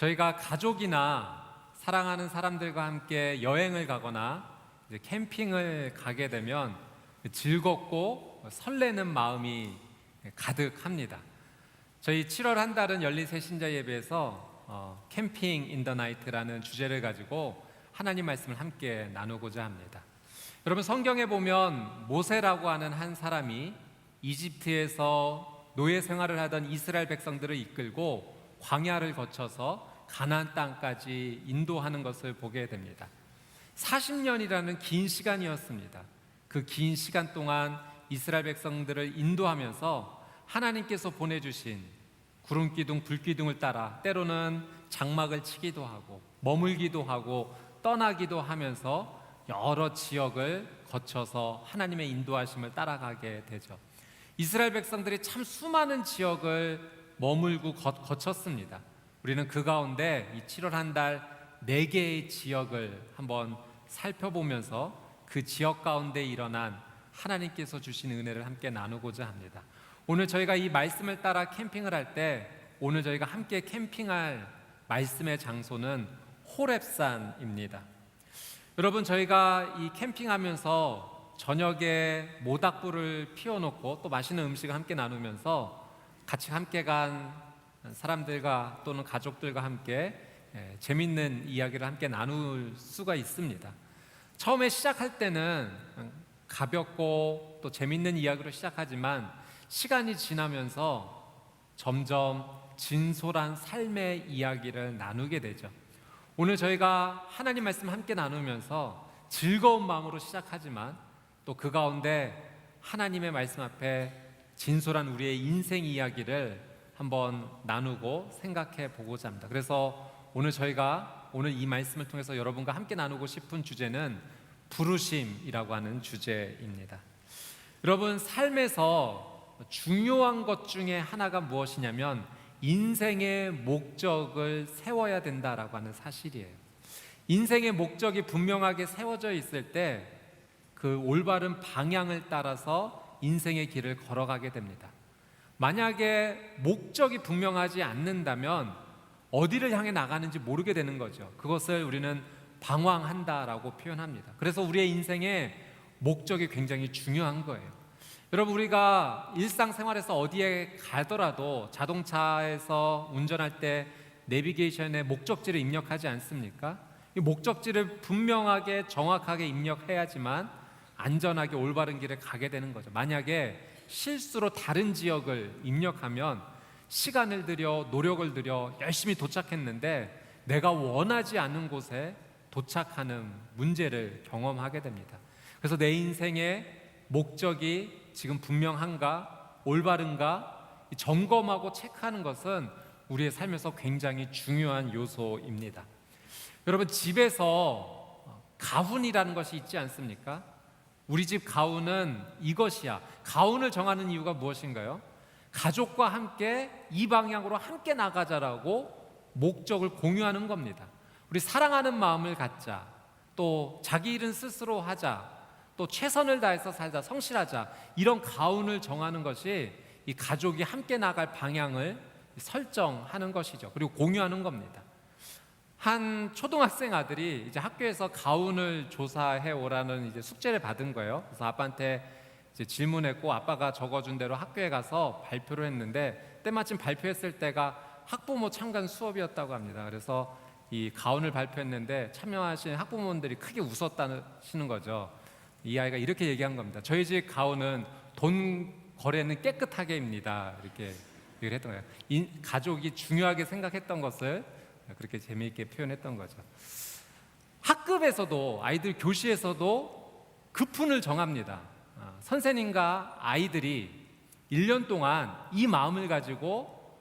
저희가 가족이나 사랑하는 사람들과 함께 여행을 가거나 이제 캠핑을 가게 되면 즐겁고 설레는 마음이 가득합니다. 저희 7월 한 달은 열린 새신자 예배에서 캠핑 인 더 나이트라는 주제를 가지고 하나님 말씀을 함께 나누고자 합니다. 여러분, 성경에 보면 모세라고 하는 한 사람이 이집트에서 노예 생활을 하던 이스라엘 백성들을 이끌고 광야를 거쳐서 가나안 땅까지 인도하는 것을 보게 됩니다. 40년이라는 긴 시간이었습니다. 그 긴 시간 동안 이스라엘 백성들을 인도하면서 하나님께서 보내주신 구름기둥, 불기둥을 따라 때로는 장막을 치기도 하고 머물기도 하고 떠나기도 하면서 여러 지역을 거쳐서 하나님의 인도하심을 따라가게 되죠. 이스라엘 백성들이 참 수많은 지역을 머물고 거쳤습니다. 우리는 그 가운데 이 7월 한 달 4개의 지역을 한번 살펴보면서 그 지역 가운데 일어난 하나님께서 주신 은혜를 함께 나누고자 합니다. 오늘 저희가 이 말씀을 따라 캠핑을 할 때 오늘 저희가 함께 캠핑할 말씀의 장소는 호렙산입니다. 여러분, 저희가 이 캠핑하면서 저녁에 모닥불을 피워놓고 또 맛있는 음식을 함께 나누면서 같이 함께 간 사람들과 또는 가족들과 함께 재밌는 이야기를 함께 나눌 수가 있습니다. 처음에 시작할 때는 가볍고 또 재밌는 이야기로 시작하지만 시간이 지나면서 점점 진솔한 삶의 이야기를 나누게 되죠. 오늘 저희가 하나님 말씀 함께 나누면서 즐거운 마음으로 시작하지만 또 그 가운데 하나님의 말씀 앞에 진솔한 우리의 인생 이야기를 한번 나누고 생각해 보고자 합니다. 그래서 오늘 저희가 오늘 이 말씀을 통해서 여러분과 함께 나누고 싶은 주제는 부르심이라고 하는 주제입니다. 여러분, 삶에서 중요한 것 중에 하나가 무엇이냐면 인생의 목적을 세워야 된다라고 하는 사실이에요. 인생의 목적이 분명하게 세워져 있을 때 그 올바른 방향을 따라서 인생의 길을 걸어가게 됩니다. 만약에 목적이 분명하지 않는다면 어디를 향해 나가는지 모르게 되는 거죠. 그것을 우리는 방황한다라고 표현합니다. 그래서 우리의 인생의 목적이 굉장히 중요한 거예요. 여러분, 우리가 일상생활에서 어디에 가더라도 자동차에서 운전할 때 내비게이션에 목적지를 입력하지 않습니까? 이 목적지를 분명하게 정확하게 입력해야지만 안전하게 올바른 길을 가게 되는 거죠. 만약에 실수로 다른 지역을 입력하면 시간을 들여 노력을 들여 열심히 도착했는데 내가 원하지 않는 곳에 도착하는 문제를 경험하게 됩니다. 그래서 내 인생의 목적이 지금 분명한가, 올바른가 점검하고 체크하는 것은 우리의 삶에서 굉장히 중요한 요소입니다. 여러분, 집에서 가훈이라는 것이 있지 않습니까? 우리 집 가훈은 이것이야. 가훈을 정하는 이유가 무엇인가요? 가족과 함께 이 방향으로 함께 나가자라고 목적을 공유하는 겁니다. 우리 사랑하는 마음을 갖자, 또 자기 일은 스스로 하자, 또 최선을 다해서 살자, 성실하자, 이런 가훈을 정하는 것이 이 가족이 함께 나갈 방향을 설정하는 것이죠. 그리고 공유하는 겁니다. 한 초등학생 아들이 이제 학교에서 가훈을 조사해 오라는 이제 숙제를 받은 거예요. 그래서 아빠한테 이제 질문했고 아빠가 적어준 대로 학교에 가서 발표를 했는데 때마침 발표했을 때가 학부모 참관 수업이었다고 합니다. 그래서 이 가훈을 발표했는데 참여하신 학부모님들이 크게 웃었다시는 거죠. 이 아이가 이렇게 얘기한 겁니다. 저희 집 가훈은 돈 거래는 깨끗하게입니다. 이렇게 얘기를 했던 거예요. 가족이 중요하게 생각했던 것을 그렇게 재미있게 표현했던 거죠. 학급에서도 아이들 교시에서도 급훈을 정합니다. 선생님과 아이들이 1년 동안 이 마음을 가지고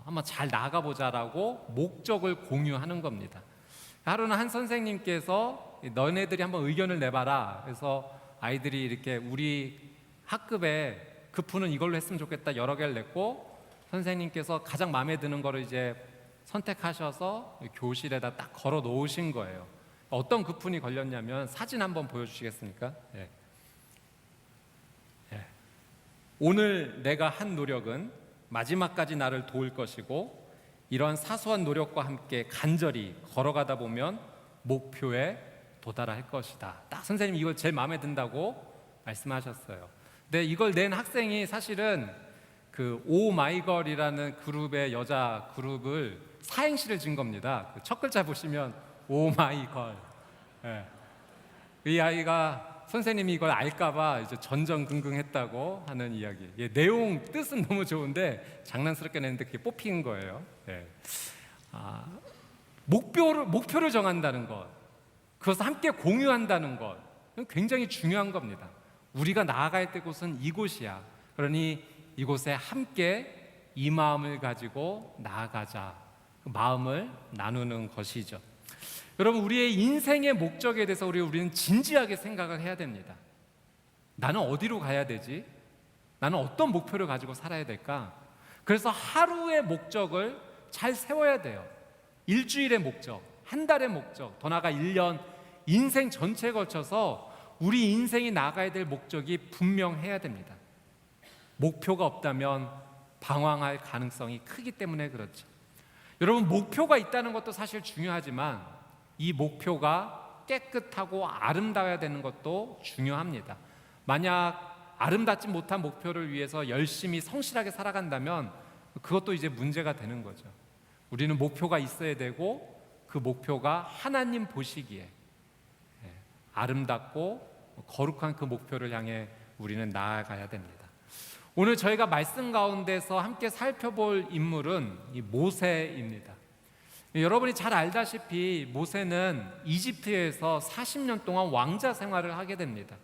한번 잘 나가보자라고 목적을 공유하는 겁니다. 하루는 한 선생님께서 너네들이 한번 의견을 내봐라. 그래서 아이들이 이렇게 우리 학급에 급훈은 이걸로 했으면 좋겠다 여러 개를 냈고 선생님께서 가장 마음에 드는 거를 이제 선택하셔서 교실에다 딱 걸어 놓으신 거예요. 어떤 급훈이 걸렸냐면 사진 한번 보여주시겠습니까? 예. 예. 오늘 내가 한 노력은 마지막까지 나를 도울 것이고 이런 사소한 노력과 함께 간절히 걸어가다 보면 목표에 도달할 것이다. 딱 선생님 이거 제일 마음에 든다고 말씀하셨어요. 근데 이걸 낸 학생이 사실은 그 오마이걸이라는 그룹의 여자 그룹을 사행시를 진 겁니다. 첫 글자 보시면 오마이걸. 예. 이 아이가 선생님이 이걸 알까봐 이제 전전긍긍했다고 하는 이야기. 예, 내용 뜻은 너무 좋은데 장난스럽게 냈는데 그게 뽑힌 거예요. 예. 목표를 정한다는 것, 그것을 함께 공유한다는 것, 굉장히 중요한 겁니다. 우리가 나아갈 곳은 이곳이야. 그러니 이곳에 함께 이 마음을 가지고 나아가자. 그 마음을 나누는 것이죠. 여러분, 우리의 인생의 목적에 대해서 우리는 진지하게 생각을 해야 됩니다. 나는 어디로 가야 되지? 나는 어떤 목표를 가지고 살아야 될까? 그래서 하루의 목적을 잘 세워야 돼요. 일주일의 목적, 한 달의 목적, 더 나아가 1년, 인생 전체에 걸쳐서 우리 인생이 나가야 될 목적이 분명해야 됩니다. 목표가 없다면 방황할 가능성이 크기 때문에 그렇죠. 여러분, 목표가 있다는 것도 사실 중요하지만 이 목표가 깨끗하고 아름다워야 되는 것도 중요합니다. 만약 아름답지 못한 목표를 위해서 열심히 성실하게 살아간다면 그것도 이제 문제가 되는 거죠. 우리는 목표가 있어야 되고 그 목표가 하나님 보시기에 아름답고 거룩한 그 목표를 향해 우리는 나아가야 됩니다. 오늘 저희가 말씀 가운데서 함께 살펴볼 인물은 이 모세입니다. 여러분이 잘 알다시피 모세는 이집트에서 40년 동안 왕자 생활을 하게 됩니다.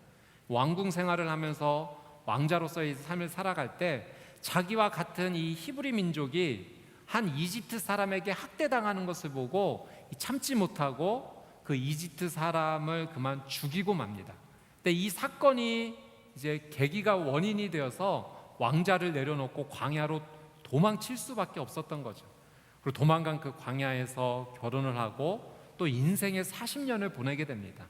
왕궁 생활을 하면서 왕자로서의 삶을 살아갈 때 자기와 같은 이 히브리 민족이 한 이집트 사람에게 학대당하는 것을 보고 참지 못하고 그 이집트 사람을 그만 죽이고 맙니다. 근데 이 사건이 이제 계기가 원인이 되어서 왕자를 내려놓고 광야로 도망칠 수밖에 없었던 거죠. 그리고 도망간 그 광야에서 결혼을 하고 또 인생의 40년을 보내게 됩니다.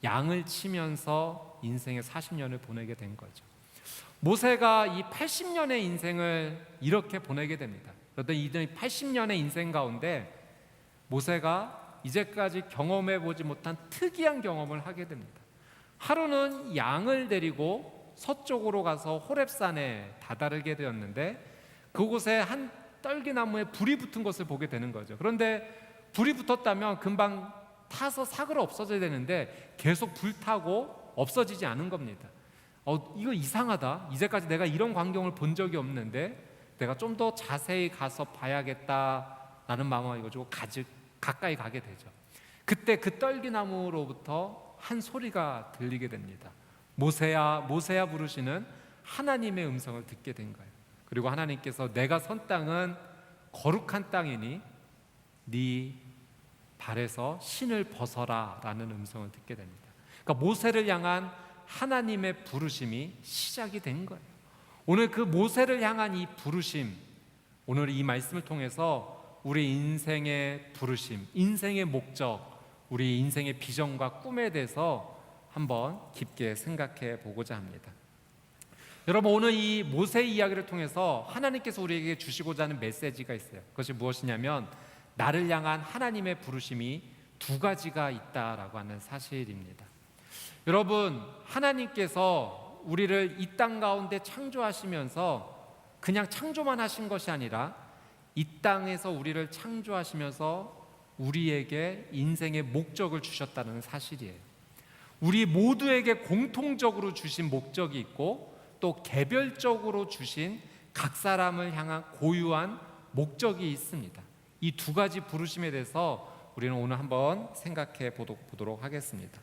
양을 치면서 인생의 40년을 보내게 된 거죠. 모세가 이 80년의 인생을 이렇게 보내게 됩니다. 그런데 이 80년의 인생 가운데 모세가 이제까지 경험해 보지 못한 특이한 경험을 하게 됩니다. 하루는 양을 데리고 서쪽으로 가서 호렙산에 다다르게 되었는데 그곳에 한 떨기나무에 불이 붙은 것을 보게 되는 거죠. 그런데 불이 붙었다면 금방 타서 사그러 없어져야 되는데 계속 불타고 없어지지 않은 겁니다. 이거 이상하다. 이제까지 내가 이런 광경을 본 적이 없는데 내가 좀 더 자세히 가서 봐야겠다라는 마음을 가지고 가까이 가게 되죠. 그때 그 떨기나무로부터 한 소리가 들리게 됩니다. 모세야, 모세야 부르시는 하나님의 음성을 듣게 된 거예요. 그리고 하나님께서 내가 선 땅은 거룩한 땅이니 네 발에서 신을 벗어라 라는 음성을 듣게 됩니다. 그러니까 모세를 향한 하나님의 부르심이 시작이 된 거예요. 오늘 그 모세를 향한 이 부르심, 오늘 이 말씀을 통해서 우리 인생의 부르심, 인생의 목적, 우리 인생의 비전과 꿈에 대해서 한번 깊게 생각해 보고자 합니다. 여러분, 오늘 이 모세 이야기를 통해서 하나님께서 우리에게 주시고자 하는 메시지가 있어요. 그것이 무엇이냐면 나를 향한 하나님의 부르심이 두 가지가 있다라고 하는 사실입니다. 여러분, 하나님께서 우리를 이 땅 가운데 창조하시면서 그냥 창조만 하신 것이 아니라 이 땅에서 우리를 창조하시면서 우리에게 인생의 목적을 주셨다는 사실이에요. 우리 모두에게 공통적으로 주신 목적이 있고 또 개별적으로 주신 각 사람을 향한 고유한 목적이 있습니다. 이 두 가지 부르심에 대해서 우리는 오늘 한번 생각해 보도록 하겠습니다.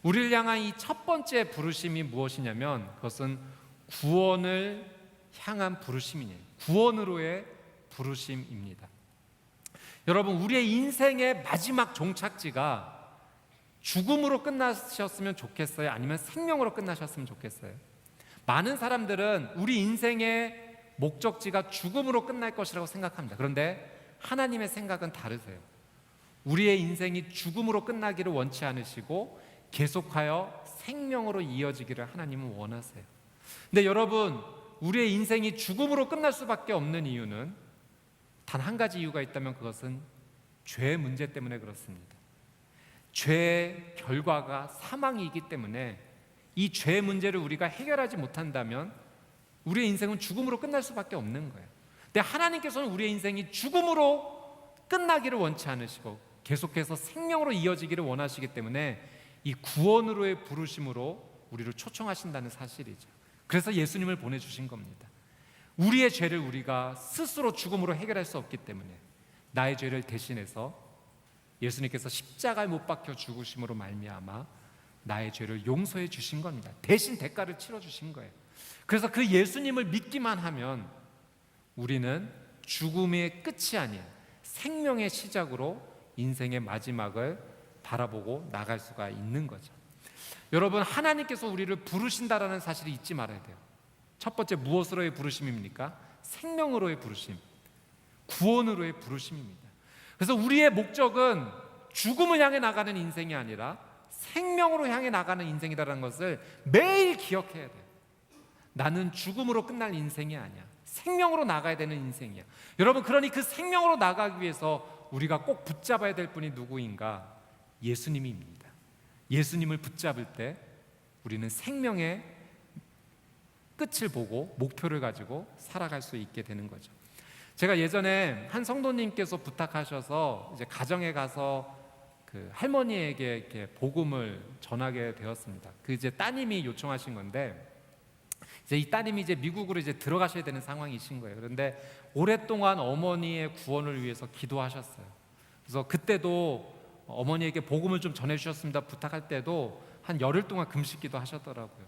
우리를 향한 이 첫 번째 부르심이 무엇이냐면 그것은 구원을 향한 부르심이에요. 구원으로의 부르심입니다. 여러분, 우리의 인생의 마지막 종착지가 죽음으로 끝나셨으면 좋겠어요? 아니면 생명으로 끝나셨으면 좋겠어요? 많은 사람들은 우리 인생의 목적지가 죽음으로 끝날 것이라고 생각합니다. 그런데 하나님의 생각은 다르세요. 우리의 인생이 죽음으로 끝나기를 원치 않으시고 계속하여 생명으로 이어지기를 하나님은 원하세요. 근데 여러분, 우리의 인생이 죽음으로 끝날 수밖에 없는 이유는 단 한 가지 이유가 있다면 그것은 죄 문제 때문에 그렇습니다. 죄의 결과가 사망이기 때문에 이 죄 문제를 우리가 해결하지 못한다면 우리의 인생은 죽음으로 끝날 수밖에 없는 거예요. 근데 하나님께서는 우리의 인생이 죽음으로 끝나기를 원치 않으시고 계속해서 생명으로 이어지기를 원하시기 때문에 이 구원으로의 부르심으로 우리를 초청하신다는 사실이죠. 그래서 예수님을 보내주신 겁니다. 우리의 죄를 우리가 스스로 죽음으로 해결할 수 없기 때문에 나의 죄를 대신해서 예수님께서 십자가에 못 박혀 죽으심으로 말미암아 나의 죄를 용서해 주신 겁니다. 대신 대가를 치러 주신 거예요. 그래서 그 예수님을 믿기만 하면 우리는 죽음의 끝이 아닌 생명의 시작으로 인생의 마지막을 바라보고 나갈 수가 있는 거죠. 여러분, 하나님께서 우리를 부르신다라는 사실을 잊지 말아야 돼요. 첫 번째, 무엇으로의 부르심입니까? 생명으로의 부르심, 구원으로의 부르심입니다. 그래서 우리의 목적은 죽음을 향해 나가는 인생이 아니라 생명으로 향해 나가는 인생이라는 것을 매일 기억해야 돼요. 나는 죽음으로 끝날 인생이 아니야. 생명으로 나가야 되는 인생이야. 여러분, 그러니 그 생명으로 나가기 위해서 우리가 꼭 붙잡아야 될 분이 누구인가? 예수님입니다. 예수님을 붙잡을 때 우리는 생명의 끝을 보고 목표를 가지고 살아갈 수 있게 되는 거죠. 제가 예전에 한 성도님께서 부탁하셔서 이제 가정에 가서 그 할머니에게 이렇게 복음을 전하게 되었습니다. 그 이제 따님이 요청하신 건데, 이제 이 따님이 이제 미국으로 이제 들어가셔야 되는 상황이신 거예요. 그런데 오랫동안 어머니의 구원을 위해서 기도하셨어요. 그래서 그때도 어머니에게 복음을 좀 전해주셨습니다 부탁할 때도 한 열흘 동안 금식기도 하셨더라고요.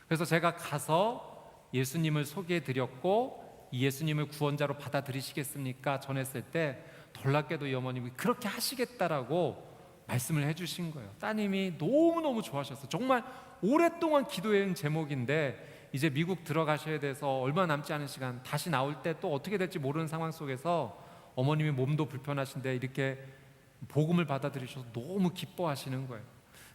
그래서 제가 가서 예수님을 소개해드렸고, 이 예수님을 구원자로 받아들이시겠습니까? 전했을 때 놀랍게도 이 어머님이 그렇게 하시겠다라고 말씀을 해주신 거예요. 따님이 너무너무 좋아하셨어요. 정말 오랫동안 기도해온 제목인데 이제 미국 들어가셔야 돼서 얼마 남지 않은 시간, 다시 나올 때 또 어떻게 될지 모르는 상황 속에서 어머님이 몸도 불편하신데 이렇게 복음을 받아들이셔서 너무 기뻐하시는 거예요.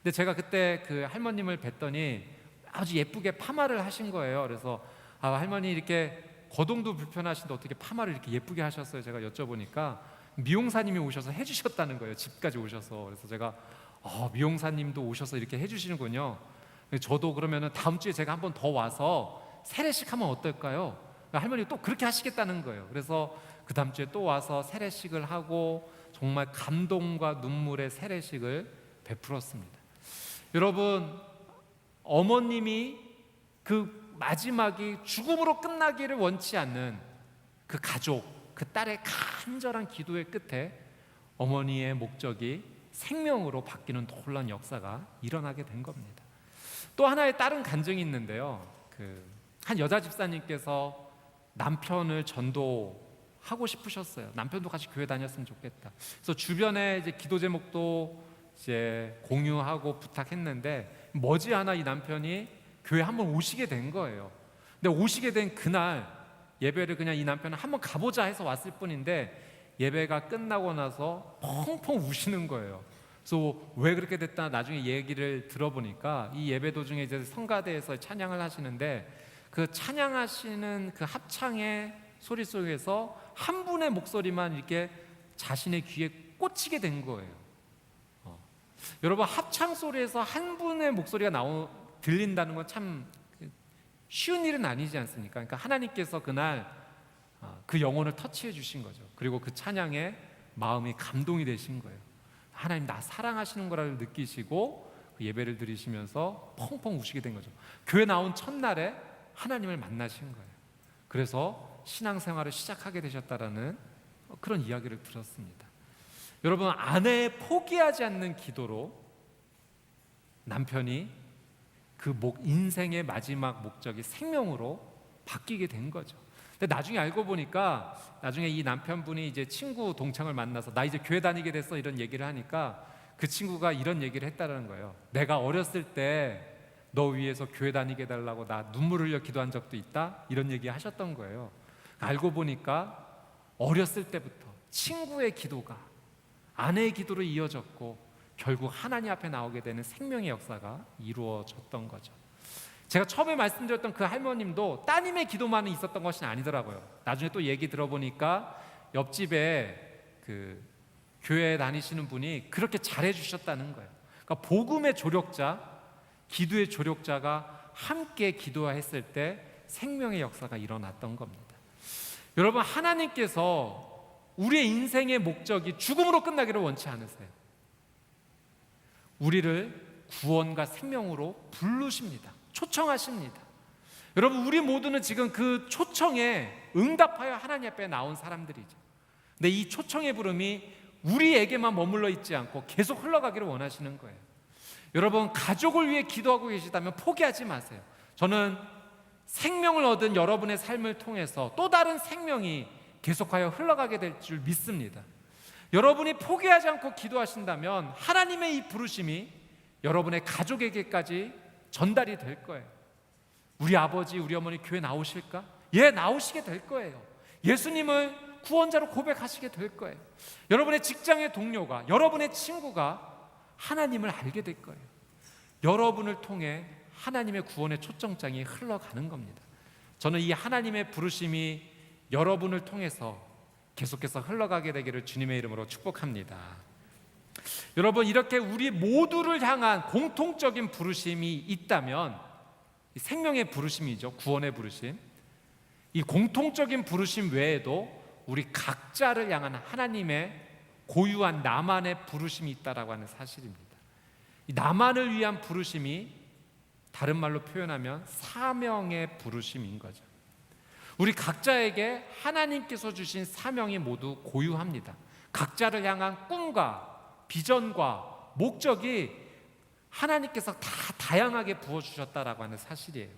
근데 제가 그때 그 할머님을 뵀더니 아주 예쁘게 파마를 하신 거예요. 그래서 할머니 이렇게 거동도 불편하신데 어떻게 파마를 이렇게 예쁘게 하셨어요? 제가 여쭤보니까 미용사님이 오셔서 해주셨다는 거예요. 집까지 오셔서. 그래서 제가 미용사님도 오셔서 이렇게 해주시는군요. 저도 그러면은 다음 주에 제가 한번 더 와서 세례식 하면 어떨까요? 할머니가 또 그렇게 하시겠다는 거예요. 그래서 그 다음 주에 또 와서 세례식을 하고 정말 감동과 눈물의 세례식을 베풀었습니다. 여러분, 어머님이 그 마지막이 죽음으로 끝나기를 원치 않는 그 가족, 그 딸의 간절한 기도의 끝에 어머니의 목적이 생명으로 바뀌는 놀라운 역사가 일어나게 된 겁니다. 또 하나의 다른 간증이 있는데요. 한 여자 집사님께서 남편을 전도하고 싶으셨어요. 남편도 같이 교회 다녔으면 좋겠다. 그래서 주변에 이제 기도 제목도 이제 공유하고 부탁했는데 머지않아 이 남편이 교회 한번 오시게 된 거예요. 근데 오시게 된 그날 예배를 그냥 이 남편은 한번 가보자 해서 왔을 뿐인데 예배가 끝나고 나서 펑펑 우시는 거예요. 그래서 왜 그렇게 됐다 나중에 얘기를 들어보니까 이 예배 도중에 이제 성가대에서 찬양을 하시는데 그 찬양하시는 그 합창의 소리 속에서 한 분의 목소리만 이렇게 자신의 귀에 꽂히게 된 거예요. 여러분, 합창 소리에서 한 분의 목소리가 들린다는 건 참 쉬운 일은 아니지 않습니까? 그러니까 하나님께서 그날 그 영혼을 터치해 주신 거죠. 그리고 그 찬양에 마음이 감동이 되신 거예요. 하나님 나 사랑하시는 거라를 느끼시고 그 예배를 드리시면서 펑펑 우시게 된 거죠. 교회 나온 첫날에 하나님을 만나신 거예요. 그래서 신앙생활을 시작하게 되셨다라는 그런 이야기를 들었습니다. 여러분, 아내의 포기하지 않는 기도로 남편이 그 인생의 마지막 목적이 생명으로 바뀌게 된 거죠. 근데 나중에 알고 보니까 나중에 이 남편분이 이제 친구 동창을 만나서 나 이제 교회 다니게 됐어 이런 얘기를 하니까 그 친구가 이런 얘기를 했다는 거예요. 내가 어렸을 때 너 위해서 교회 다니게 해달라고 나 눈물 흘려 기도한 적도 있다 이런 얘기 하셨던 거예요. 알고 보니까 어렸을 때부터 친구의 기도가 아내의 기도로 이어졌고 결국 하나님 앞에 나오게 되는 생명의 역사가 이루어졌던 거죠. 제가 처음에 말씀드렸던 그 할머님도 따님의 기도만은 있었던 것이 아니더라고요. 나중에 또 얘기 들어보니까 옆집에 그 교회 다니시는 분이 그렇게 잘해 주셨다는 거예요. 그러니까 복음의 조력자, 기도의 조력자가 함께 기도했을 때 생명의 역사가 일어났던 겁니다. 여러분, 하나님께서 우리의 인생의 목적이 죽음으로 끝나기를 원치 않으세요. 우리를 구원과 생명으로 부르십니다. 초청하십니다. 여러분, 우리 모두는 지금 그 초청에 응답하여 하나님 앞에 나온 사람들이죠. 근데 이 초청의 부름이 우리에게만 머물러 있지 않고 계속 흘러가기를 원하시는 거예요. 여러분, 가족을 위해 기도하고 계시다면 포기하지 마세요. 저는 생명을 얻은 여러분의 삶을 통해서 또 다른 생명이 계속하여 흘러가게 될 줄 믿습니다. 여러분이 포기하지 않고 기도하신다면 하나님의 이 부르심이 여러분의 가족에게까지 전달이 될 거예요. 우리 아버지, 우리 어머니 교회 나오실까? 예, 나오시게 될 거예요. 예수님을 구원자로 고백하시게 될 거예요. 여러분의 직장의 동료가, 여러분의 친구가 하나님을 알게 될 거예요. 여러분을 통해 하나님의 구원의 초청장이 흘러가는 겁니다. 저는 이 하나님의 부르심이 여러분을 통해서 계속해서 흘러가게 되기를 주님의 이름으로 축복합니다. 여러분, 이렇게 우리 모두를 향한 공통적인 부르심이 있다면 생명의 부르심이죠. 구원의 부르심. 이 공통적인 부르심 외에도 우리 각자를 향한 하나님의 고유한 나만의 부르심이 있다라고 하는 사실입니다. 이 나만을 위한 부르심이 다른 말로 표현하면 사명의 부르심인 거죠. 우리 각자에게 하나님께서 주신 사명이 모두 고유합니다. 각자를 향한 꿈과 비전과 목적이 하나님께서 다 다양하게 부어주셨다라고 하는 사실이에요.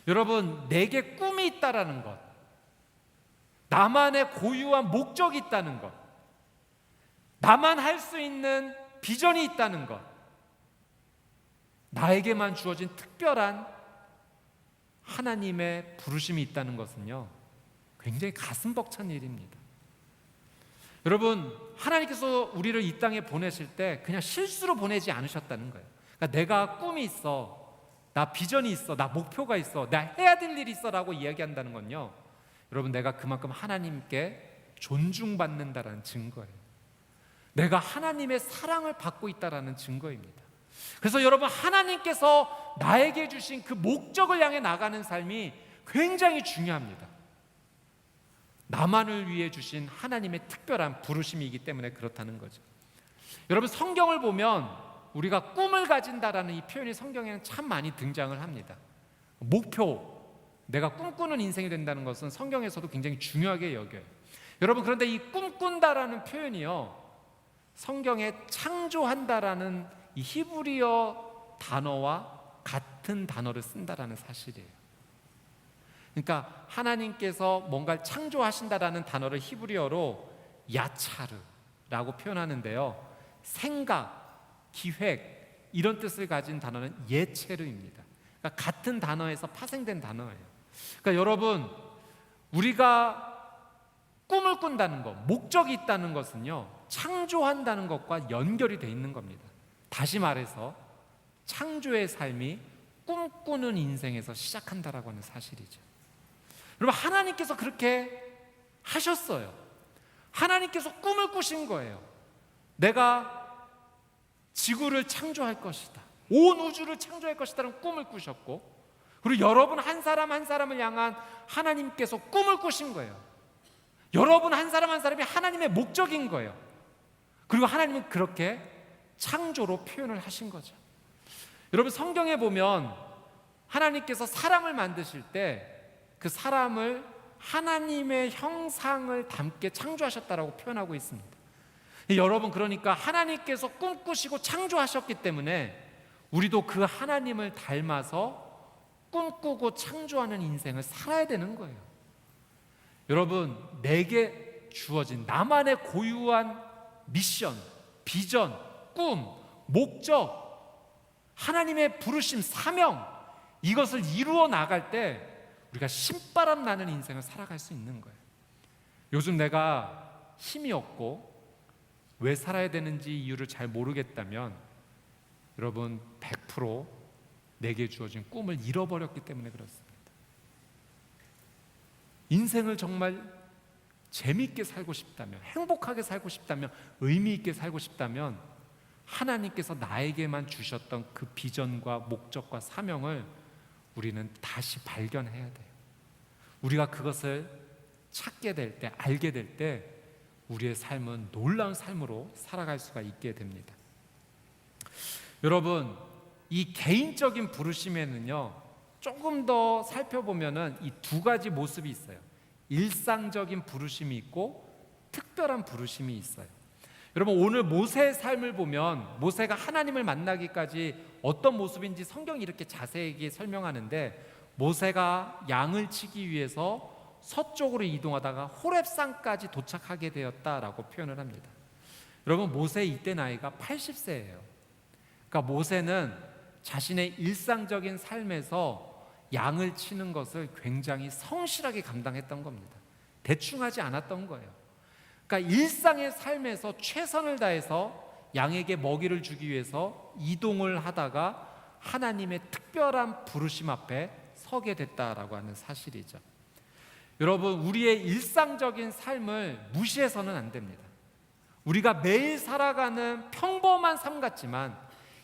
여러분, 내게 꿈이 있다라는 것, 나만의 고유한 목적이 있다는 것, 나만 할 수 있는 비전이 있다는 것, 나에게만 주어진 특별한 하나님의 부르심이 있다는 것은요, 굉장히 가슴 벅찬 일입니다. 여러분, 하나님께서 우리를 이 땅에 보내실 때 그냥 실수로 보내지 않으셨다는 거예요. 그러니까 내가 꿈이 있어, 나 비전이 있어, 나 목표가 있어, 나 해야 될 일이 있어 라고 이야기한다는 건요, 여러분, 내가 그만큼 하나님께 존중받는다라는 증거예요. 내가 하나님의 사랑을 받고 있다라는 증거입니다. 그래서 여러분, 하나님께서 나에게 주신 그 목적을 향해 나가는 삶이 굉장히 중요합니다. 나만을 위해 주신 하나님의 특별한 부르심이기 때문에 그렇다는 거죠. 여러분, 성경을 보면 우리가 꿈을 가진다라는 이 표현이 성경에는 참 많이 등장을 합니다. 목표, 내가 꿈꾸는 인생이 된다는 것은 성경에서도 굉장히 중요하게 여겨요. 여러분, 그런데 이 꿈꾼다라는 표현이요, 성경에 창조한다라는 이 히브리어 단어와 같은 단어를 쓴다라는 사실이에요. 그러니까 하나님께서 뭔가를 창조하신다라는 단어를 히브리어로 야차르라고 표현하는데요, 생각, 기획 이런 뜻을 가진 단어는 예체르입니다. 그러니까 같은 단어에서 파생된 단어예요. 그러니까 여러분, 우리가 꿈을 꾼다는 것, 목적이 있다는 것은요, 창조한다는 것과 연결이 돼 있는 겁니다. 다시 말해서 창조의 삶이 꿈꾸는 인생에서 시작한다라고 하는 사실이죠. 여러분, 하나님께서 그렇게 하셨어요. 하나님께서 꿈을 꾸신 거예요. 내가 지구를 창조할 것이다, 온 우주를 창조할 것이다라는 꿈을 꾸셨고, 그리고 여러분 한 사람 한 사람을 향한 하나님께서 꿈을 꾸신 거예요. 여러분 한 사람 한 사람이 하나님의 목적인 거예요. 그리고 하나님은 그렇게 창조로 표현을 하신 거죠. 여러분, 성경에 보면 하나님께서 사람을 만드실 때 그 사람을 하나님의 형상을 담게 창조하셨다라고 표현하고 있습니다. 여러분, 그러니까 하나님께서 꿈꾸시고 창조하셨기 때문에 우리도 그 하나님을 닮아서 꿈꾸고 창조하는 인생을 살아야 되는 거예요. 여러분, 내게 주어진 나만의 고유한 미션, 비전, 꿈, 목적, 하나님의 부르심, 사명, 이것을 이루어 나갈 때 우리가 신바람 나는 인생을 살아갈 수 있는 거예요. 요즘 내가 힘이 없고 왜 살아야 되는지 이유를 잘 모르겠다면 여러분, 100% 내게 주어진 꿈을 잃어버렸기 때문에 그렇습니다. 인생을 정말 재미있게 살고 싶다면, 행복하게 살고 싶다면, 의미 있게 살고 싶다면 하나님께서 나에게만 주셨던 그 비전과 목적과 사명을 우리는 다시 발견해야 돼요. 우리가 그것을 찾게 될 때, 알게 될 때 우리의 삶은 놀라운 삶으로 살아갈 수가 있게 됩니다. 여러분, 이 개인적인 부르심에는요, 조금 더 살펴보면은 이 두 가지 모습이 있어요. 일상적인 부르심이 있고 특별한 부르심이 있어요. 여러분, 오늘 모세의 삶을 보면 모세가 하나님을 만나기까지 어떤 모습인지 성경이 이렇게 자세하게 설명하는데, 모세가 양을 치기 위해서 서쪽으로 이동하다가 호렙산까지 도착하게 되었다라고 표현을 합니다. 여러분, 모세 이때 나이가 80세예요. 그러니까 모세는 자신의 일상적인 삶에서 양을 치는 것을 굉장히 성실하게 감당했던 겁니다. 대충 하지 않았던 거예요. 그러니까 일상의 삶에서 최선을 다해서 양에게 먹이를 주기 위해서 이동을 하다가 하나님의 특별한 부르심 앞에 서게 됐다라고 하는 사실이죠. 여러분, 우리의 일상적인 삶을 무시해서는 안 됩니다. 우리가 매일 살아가는 평범한 삶 같지만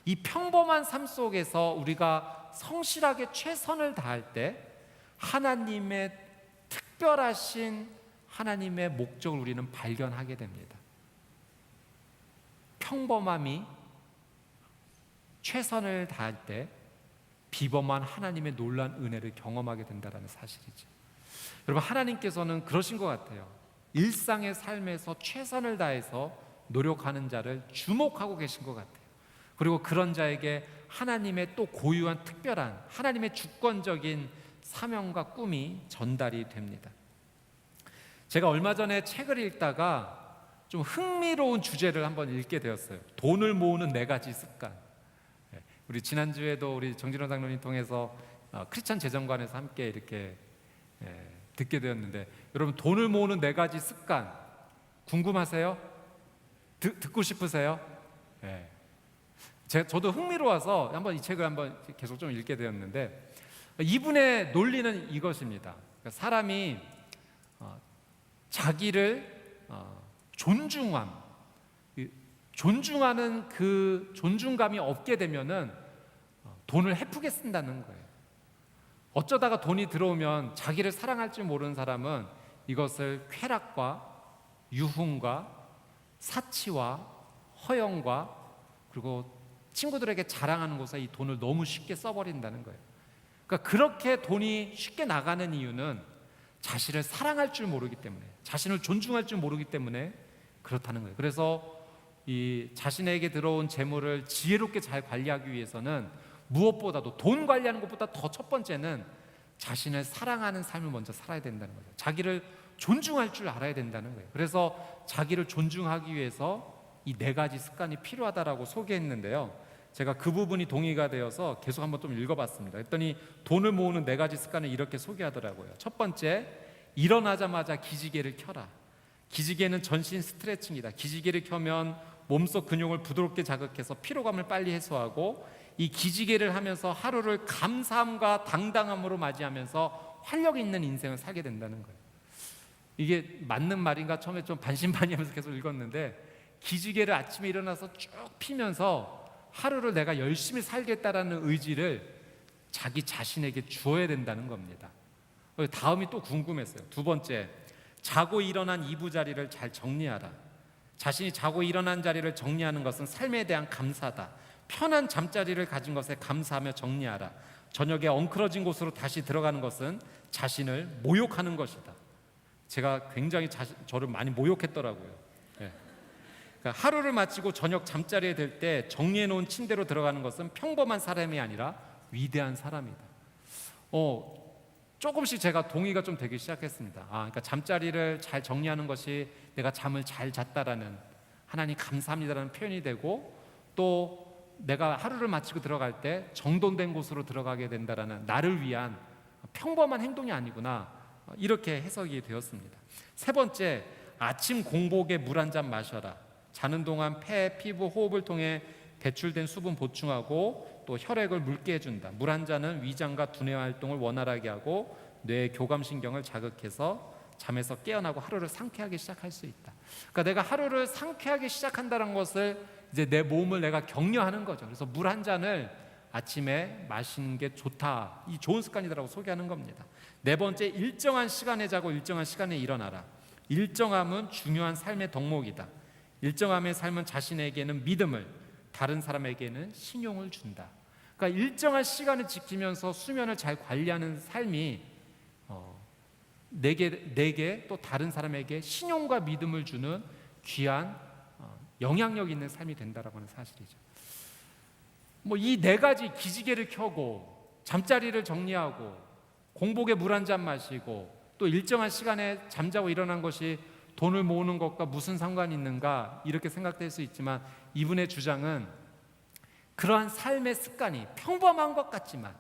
이 평범한 삶 속에서 우리가 성실하게 최선을 다할 때 하나님의 특별하신 하나님의 목적을 우리는 발견하게 됩니다. 평범함이 최선을 다할 때 비범한 하나님의 놀라운 은혜를 경험하게 된다는 사실이죠. 여러분, 하나님께서는 그러신 것 같아요. 일상의 삶에서 최선을 다해서 노력하는 자를 주목하고 계신 것 같아요. 그리고 그런 자에게 하나님의 또 고유한 특별한 하나님의 주권적인 사명과 꿈이 전달이 됩니다. 제가 얼마 전에 책을 읽다가 좀 흥미로운 주제를 한번 읽게 되었어요. 돈을 모으는 4가지 습관. 우리 지난주에도 우리 정진호 장로님 통해서 크리스천 재정관에서 함께 이렇게 듣게 되었는데, 여러분, 돈을 모으는 4가지 습관 궁금하세요? 듣고 싶으세요? 저도 흥미로워서 한번 이 책을 한번 계속 좀 읽게 되었는데, 이분의 논리는 이것입니다. 그러니까 사람이 자기를 존중하는 그 존중감이 없게 되면은 돈을 헤프게 쓴다는 거예요. 어쩌다가 돈이 들어오면 자기를 사랑할 줄 모르는 사람은 이것을 쾌락과 유흥과 사치와 허영과 그리고 친구들에게 자랑하는 곳에 이 돈을 너무 쉽게 써버린다는 거예요. 그러니까 그렇게 돈이 쉽게 나가는 이유는 자신을 사랑할 줄 모르기 때문에, 자신을 존중할 줄 모르기 때문에 그렇다는 거예요. 그래서 이 자신에게 들어온 재물을 지혜롭게 잘 관리하기 위해서는 무엇보다도 돈 관리하는 것보다 더 첫 번째는 자신을 사랑하는 삶을 먼저 살아야 된다는 거죠. 자기를 존중할 줄 알아야 된다는 거예요. 그래서 자기를 존중하기 위해서 이 4가지 습관이 필요하다라고 소개했는데요, 제가 그 부분이 동의가 되어서 계속 한번 좀 읽어봤습니다. 그랬더니 돈을 모으는 4가지 습관을 이렇게 소개하더라고요. 첫 번째, 일어나자마자 기지개를 켜라. 기지개는 전신 스트레칭이다. 기지개를 켜면 몸속 근육을 부드럽게 자극해서 피로감을 빨리 해소하고, 이 기지개를 하면서 하루를 감사함과 당당함으로 맞이하면서 활력 있는 인생을 살게 된다는 거예요. 이게 맞는 말인가 처음에 좀 반신반의하면서 계속 읽었는데, 기지개를 아침에 일어나서 쭉 피면서 하루를 내가 열심히 살겠다라는 의지를 자기 자신에게 주어야 된다는 겁니다. 다음이 또 궁금했어요. 두 번째, 자고 일어난 이부자리를 잘 정리하라. 자신이 자고 일어난 자리를 정리하는 것은 삶에 대한 감사다. 편한 잠자리를 가진 것에 감사하며 정리하라. 저녁에 엉클어진 곳으로 다시 들어가는 것은 자신을 모욕하는 것이다. 제가 굉장히 저를 많이 모욕했더라고요. 그러니까 하루를 마치고 저녁 잠자리에 들 때 정리해 놓은 침대로 들어가는 것은 평범한 사람이 아니라 위대한 사람이다. 조금씩 제가 동의가 좀 되기 시작했습니다. 그러니까 잠자리를 잘 정리하는 것이 내가 잠을 잘 잤다라는, 하나님 감사합니다라는 표현이 되고, 또 내가 하루를 마치고 들어갈 때 정돈된 곳으로 들어가게 된다라는, 나를 위한 평범한 행동이 아니구나, 이렇게 해석이 되었습니다. 세 번째, 아침 공복에 물 한 잔 마셔라. 자는 동안 폐, 피부, 호흡을 통해 배출된 수분 보충하고 또 혈액을 묽게 해준다. 물 한 잔은 위장과 두뇌 활동을 원활하게 하고 뇌의 교감신경을 자극해서 잠에서 깨어나고 하루를 상쾌하게 시작할 수 있다. 그러니까 내가 하루를 상쾌하게 시작한다는 것을 이제 내 몸을 내가 격려하는 거죠. 그래서 물 한 잔을 아침에 마시는 게 좋다. 이 좋은 습관이라고 소개하는 겁니다. 네 번째, 일정한 시간에 자고 일정한 시간에 일어나라. 일정함은 중요한 삶의 덕목이다. 일정함의 삶은 자신에게는 믿음을, 다른 사람에게는 신용을 준다. 그러니까 일정한 시간을 지키면서 수면을 잘 관리하는 삶이 내게 또 다른 사람에게 신용과 믿음을 주는 귀한 영향력 있는 삶이 된다라고 하는 사실이죠. 이 네 가지, 기지개를 켜고 잠자리를 정리하고 공복에 물 한 잔 마시고 또 일정한 시간에 잠자고 일어난 것이 돈을 모으는 것과 무슨 상관이 있는가, 이렇게 생각될 수 있지만 이분의 주장은 그러한 삶의 습관이 평범한 것 같지만,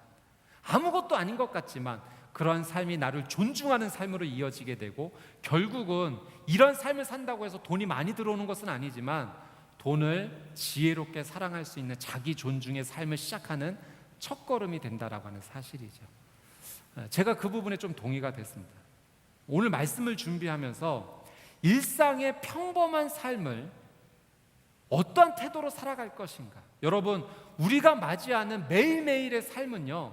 아무것도 아닌 것 같지만 그러한 삶이 나를 존중하는 삶으로 이어지게 되고, 결국은 이런 삶을 산다고 해서 돈이 많이 들어오는 것은 아니지만 돈을 지혜롭게 사랑할 수 있는 자기 존중의 삶을 시작하는 첫걸음이 된다라고 하는 사실이죠. 제가 그 부분에 좀 동의가 됐습니다. 오늘 말씀을 준비하면서 일상의 평범한 삶을 어떠한 태도로 살아갈 것인가. 여러분, 우리가 맞이하는 매일매일의 삶은요,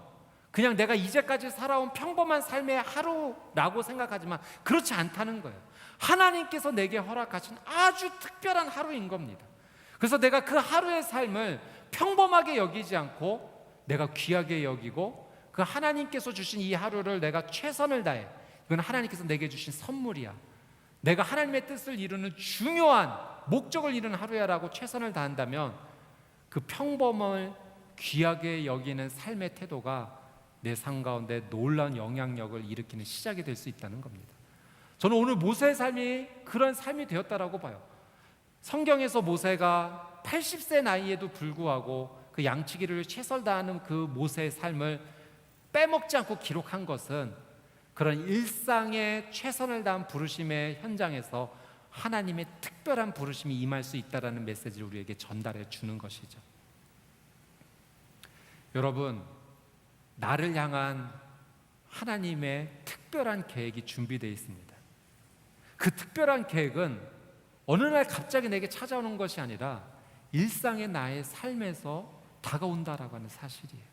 그냥 내가 이제까지 살아온 평범한 삶의 하루라고 생각하지만 그렇지 않다는 거예요. 하나님께서 내게 허락하신 아주 특별한 하루인 겁니다. 그래서 내가 그 하루의 삶을 평범하게 여기지 않고 내가 귀하게 여기고, 그 하나님께서 주신 이 하루를 내가 최선을 다해, 이건 하나님께서 내게 주신 선물이야, 내가 하나님의 뜻을 이루는 중요한 목적을 이루는 하루야라고 최선을 다한다면 그 평범을 귀하게 여기는 삶의 태도가 내 삶 가운데 놀라운 영향력을 일으키는 시작이 될 수 있다는 겁니다. 저는 오늘 모세의 삶이 그런 삶이 되었다라고 봐요. 성경에서 모세가 80세 나이에도 불구하고 그 양치기를 최선을 다하는 그 모세의 삶을 빼먹지 않고 기록한 것은 그런 일상의 최선을 다한 부르심의 현장에서 하나님의 특별한 부르심이 임할 수 있다라는 메시지를 우리에게 전달해 주는 것이죠. 여러분, 나를 향한 하나님의 특별한 계획이 준비되어 있습니다. 그 특별한 계획은 어느 날 갑자기 내게 찾아오는 것이 아니라 일상의 나의 삶에서 다가온다라고 하는 사실이에요.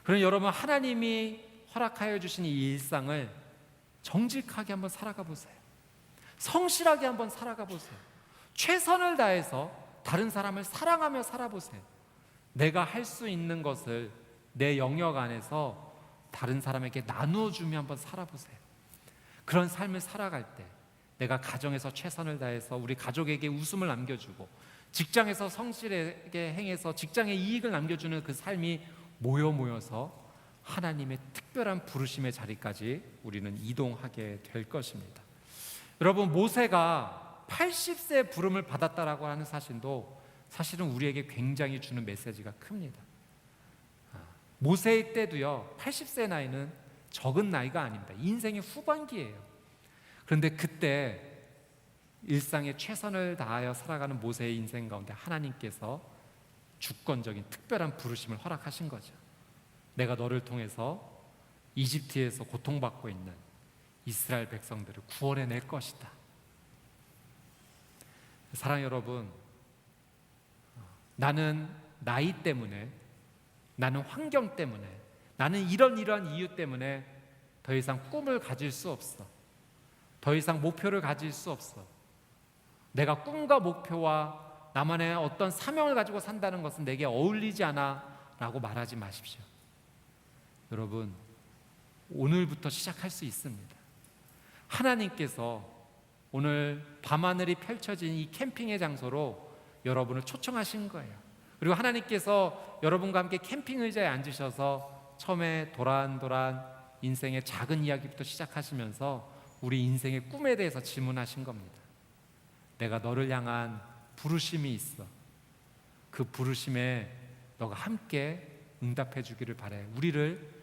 그럼 여러분, 하나님이 허락하여 주신 이 일상을 정직하게 한번 살아가 보세요. 성실하게 한번 살아가 보세요. 최선을 다해서 다른 사람을 사랑하며 살아보세요. 내가 할 수 있는 것을 내 영역 안에서 다른 사람에게 나누어주며 한번 살아보세요. 그런 삶을 살아갈 때 내가 가정에서 최선을 다해서 우리 가족에게 웃음을 남겨주고, 직장에서 성실하게 행해서 직장에 이익을 남겨주는 그 삶이 모여서 하나님의 특별한 부르심의 자리까지 우리는 이동하게 될 것입니다. 여러분, 모세가 80세 부름을 받았다라고 하는 사실도 사실은 우리에게 굉장히 주는 메시지가 큽니다. 모세의 때도요, 80세 나이는 적은 나이가 아닙니다. 인생의 후반기예요. 그런데 그때 일상에 최선을 다하여 살아가는 모세의 인생 가운데 하나님께서 주권적인 특별한 부르심을 허락하신 거죠. 내가 너를 통해서 이집트에서 고통받고 있는 이스라엘 백성들을 구원해낼 것이다. 사랑하는 여러분, 나는 나이 때문에, 나는 환경 때문에, 나는 이러한 이유 때문에 더 이상 꿈을 가질 수 없어. 더 이상 목표를 가질 수 없어. 내가 꿈과 목표와 나만의 어떤 사명을 가지고 산다는 것은 내게 어울리지 않아 라고 말하지 마십시오. 여러분, 오늘부터 시작할 수 있습니다. 하나님께서 오늘 밤하늘이 펼쳐진 이 캠핑의 장소로 여러분을 초청하신 거예요. 그리고 하나님께서 여러분과 함께 캠핑 의자에 앉으셔서 처음에 도란도란 인생의 작은 이야기부터 시작하시면서 우리 인생의 꿈에 대해서 질문하신 겁니다. 내가 너를 향한 부르심이 있어. 그 부르심에 너가 함께 응답해 주기를 바래. 우리를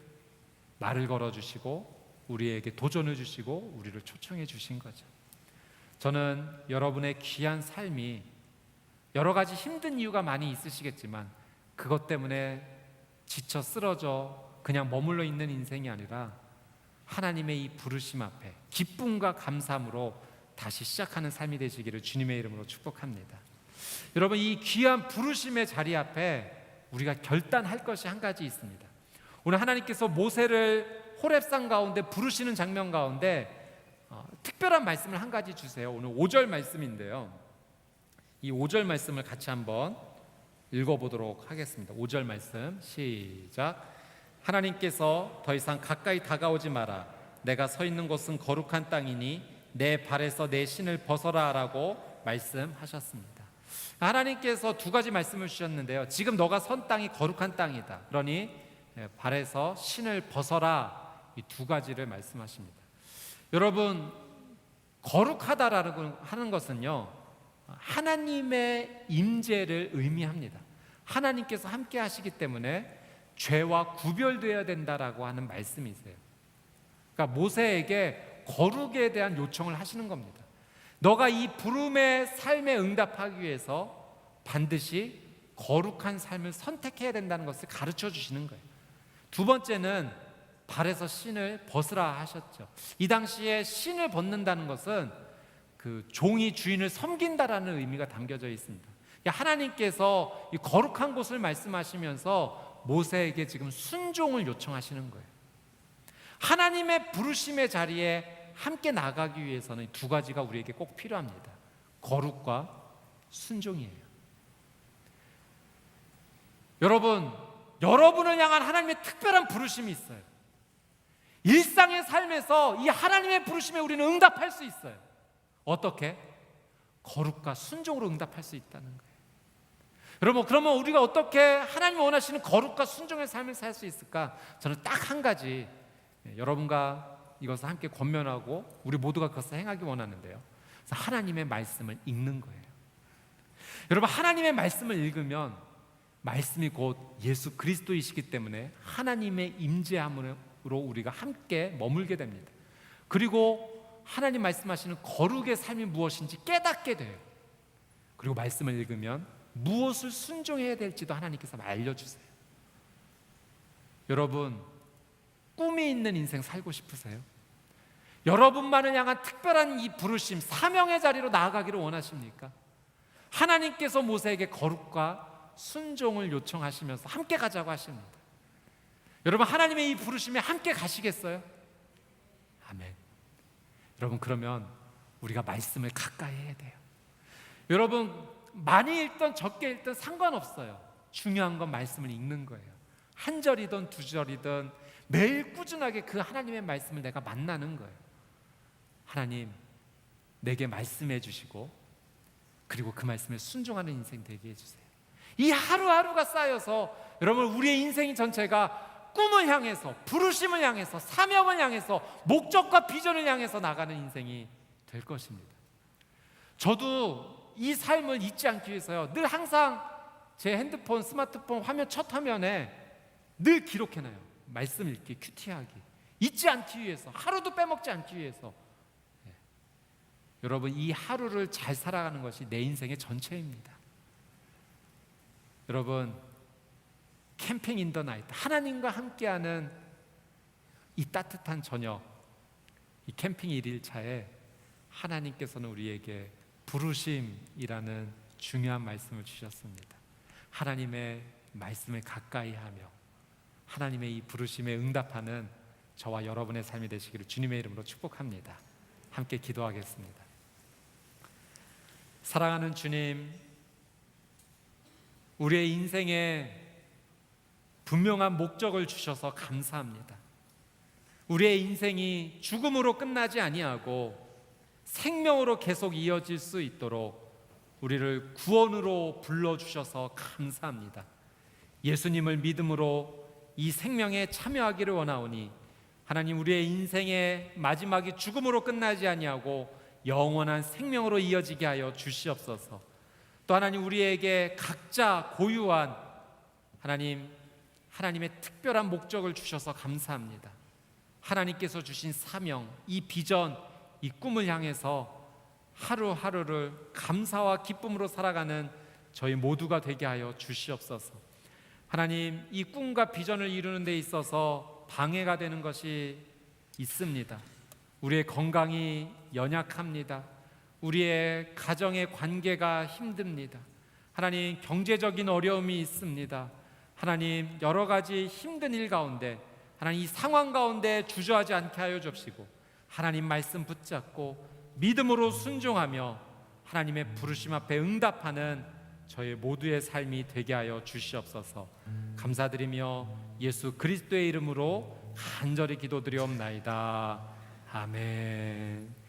말을 걸어주시고 우리에게 도전해 주시고 우리를 초청해 주신 거죠. 저는 여러분의 귀한 삶이 여러 가지 힘든 이유가 많이 있으시겠지만 그것 때문에 지쳐 쓰러져 그냥 머물러 있는 인생이 아니라 하나님의 이 부르심 앞에 기쁨과 감사함으로 다시 시작하는 삶이 되시기를 주님의 이름으로 축복합니다. 여러분, 이 귀한 부르심의 자리 앞에 우리가 결단할 것이 한 가지 있습니다. 오늘 하나님께서 모세를 호렙산 가운데 부르시는 장면 가운데 특별한 말씀을 한 가지 주세요. 오늘 5절 말씀인데요, 이 5절 말씀을 같이 한번 읽어보도록 하겠습니다. 5절 말씀 시작. 하나님께서 더 이상 가까이 다가오지 마라. 내가 서 있는 곳은 거룩한 땅이니 내 발에서 내 신을 벗어라 라고 말씀하셨습니다. 하나님께서 두 가지 말씀을 주셨는데요, 지금 너가 선 땅이 거룩한 땅이다, 그러니 발에서 신을 벗어라, 이 두 가지를 말씀하십니다. 여러분, 거룩하다라는 하는 것은요, 하나님의 임재를 의미합니다. 하나님께서 함께 하시기 때문에 죄와 구별되어야 된다라고 하는 말씀이세요. 그러니까 모세에게 거룩에 대한 요청을 하시는 겁니다. 너가 이 부름의 삶에 응답하기 위해서 반드시 거룩한 삶을 선택해야 된다는 것을 가르쳐 주시는 거예요. 두 번째는 발에서 신을 벗으라 하셨죠. 이 당시에 신을 벗는다는 것은 그 종이 주인을 섬긴다라는 의미가 담겨져 있습니다. 하나님께서 이 거룩한 곳을 말씀하시면서 모세에게 지금 순종을 요청하시는 거예요. 하나님의 부르심의 자리에 함께 나가기 위해서는 두 가지가 우리에게 꼭 필요합니다. 거룩과 순종이에요. 여러분을 향한 하나님의 특별한 부르심이 있어요. 일상의 삶에서 이 하나님의 부르심에 우리는 응답할 수 있어요. 어떻게? 거룩과 순종으로 응답할 수 있다는 거예요. 여러분, 그러면 우리가 어떻게 하나님이 원하시는 거룩과 순종의 삶을 살 수 있을까? 저는 딱 한 가지, 여러분과 이것을 함께 권면하고 우리 모두가 그것을 행하기 원하는데요, 그래서 하나님의 말씀을 읽는 거예요. 여러분, 하나님의 말씀을 읽으면 말씀이 곧 예수 그리스도이시기 때문에 하나님의 임재함으로 우리가 함께 머물게 됩니다. 그리고 하나님 말씀하시는 거룩의 삶이 무엇인지 깨닫게 돼요. 그리고 말씀을 읽으면 무엇을 순종해야 될지도 하나님께서 알려주세요. 여러분, 꿈이 있는 인생 살고 싶으세요? 여러분만을 향한 특별한 이 부르심, 사명의 자리로 나아가기를 원하십니까? 하나님께서 모세에게 거룩과 순종을 요청하시면서 함께 가자고 하십니다. 여러분, 하나님의 이 부르심에 함께 가시겠어요? 아멘. 여러분, 그러면 우리가 말씀을 가까이 해야 돼요. 여러분, 많이 읽든 적게 읽든 상관없어요. 중요한 건 말씀을 읽는 거예요. 한 절이든 두 절이든 매일 꾸준하게 그 하나님의 말씀을 내가 만나는 거예요. 하나님, 내게 말씀해 주시고 그리고 그 말씀에 순종하는 인생 되게 해주세요. 이 하루하루가 쌓여서 여러분, 우리의 인생 전체가 꿈을 향해서, 부르심을 향해서, 사명을 향해서, 목적과 비전을 향해서 나가는 인생이 될 것입니다. 저도 이 삶을 잊지 않기 위해서요, 늘 항상 제 핸드폰, 스마트폰 화면 첫 화면에 늘 기록해놔요. 말씀 읽기, 큐티하기, 잊지 않기 위해서, 하루도 빼먹지 않기 위해서. 여러분, 이 하루를 잘 살아가는 것이 내 인생의 전체입니다. 여러분, 캠핑 인 더 나이트, 하나님과 함께하는 이 따뜻한 저녁, 이 캠핑 1일차에 하나님께서는 우리에게 부르심이라는 중요한 말씀을 주셨습니다. 하나님의 말씀을 가까이 하며 하나님의 이 부르심에 응답하는 저와 여러분의 삶이 되시기를 주님의 이름으로 축복합니다. 함께 기도하겠습니다. 사랑하는 주님, 우리의 인생에 분명한 목적을 주셔서 감사합니다. 우리의 인생이 죽음으로 끝나지 아니하고 생명으로 계속 이어질 수 있도록 우리를 구원으로 불러주셔서 감사합니다. 예수님을 믿음으로 이 생명에 참여하기를 원하오니 하나님, 우리의 인생의 마지막이 죽음으로 끝나지 아니하고 영원한 생명으로 이어지게 하여 주시옵소서. 또 하나님, 우리에게 각자 고유한 하나님의 특별한 목적을 주셔서 감사합니다. 하나님께서 주신 사명, 이 비전, 이 꿈을 향해서 하루하루를 감사와 기쁨으로 살아가는 저희 모두가 되게 하여 주시옵소서. 하나님, 이 꿈과 비전을 이루는 데 있어서 방해가 되는 것이 있습니다. 우리의 건강이 연약합니다. 우리의 가정의 관계가 힘듭니다. 하나님, 경제적인 어려움이 있습니다. 하나님, 여러 가지 힘든 일 가운데, 하나님, 이 상황 가운데 주저하지 않게 하여 주시고 하나님 말씀 붙잡고 믿음으로 순종하며 하나님의 부르심 앞에 응답하는 저희 모두의 삶이 되게 하여 주시옵소서. 감사드리며 예수 그리스도의 이름으로 간절히 기도드리옵나이다. 아멘.